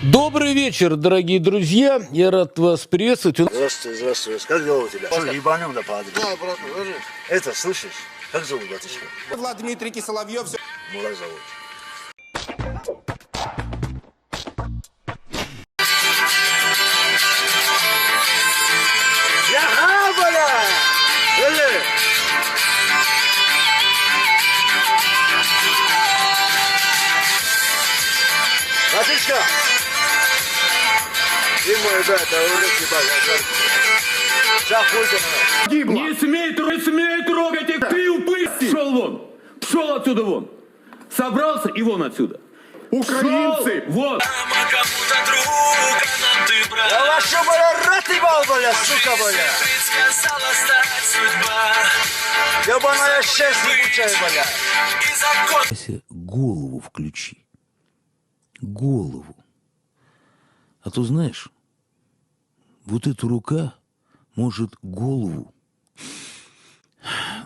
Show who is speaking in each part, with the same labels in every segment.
Speaker 1: Добрый вечер, дорогие друзья. Я рад вас приветствовать.
Speaker 2: Здравствуйте, здравствуйте. Как дела у тебя? Что, ебанем на падре?
Speaker 3: Да, брат, ложись.
Speaker 2: Это, слышишь? Как зовут, братишка?
Speaker 3: Влад Дмитрий Соловьев.
Speaker 2: Мурат зовут. Яха, бля! Или? Братишка! Ты мой, ребята, улыбки, бля. Сейчас хуй ты
Speaker 4: Не смей трогать их, ты упырь! Пшел вон! Пшел отсюда вон! Собрался и вон отсюда! Украинцы! Вон!
Speaker 2: Я вашу, бля, рот ебал, бля, сука, бля! Ебаная шесть ебучая, бля!
Speaker 5: Голову включи. Голову. А то знаешь, вот эта рука может голову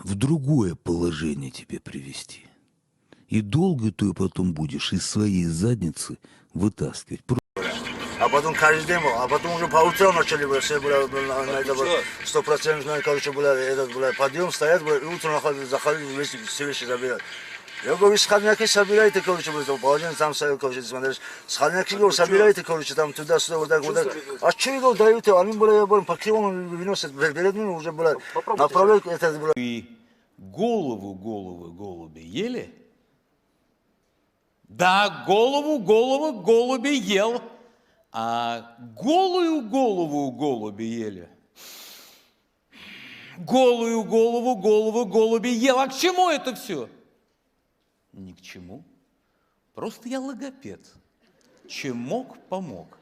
Speaker 5: в другое положение тебе привести. И долго ты ее потом будешь из своей задницы вытаскивать.
Speaker 2: А потом каждый день, а потом уже по утрам начали, бля, все, бля, на это, бля, 100%, короче, бля, этот, бля, подъем стоят, бля, и утром заходить вместе, все вещи забирать. Я говорю, сходняки собирайте, короче, бля, положение там стоят, короче, смотришь, сходняки, говорю, собирайте, короче, там туда-сюда, вот так, вот так. А что его дают, они, бля, я говорю, по кривому выносят, перед ними уже, бля, направляют это, бля.
Speaker 1: И головы голуби ели? Да, голову голуби ел. А голую голову голуби ели? Голую голову голуби ел. А к чему это все? Ни к чему. Просто я логопед. Чем мог, помог.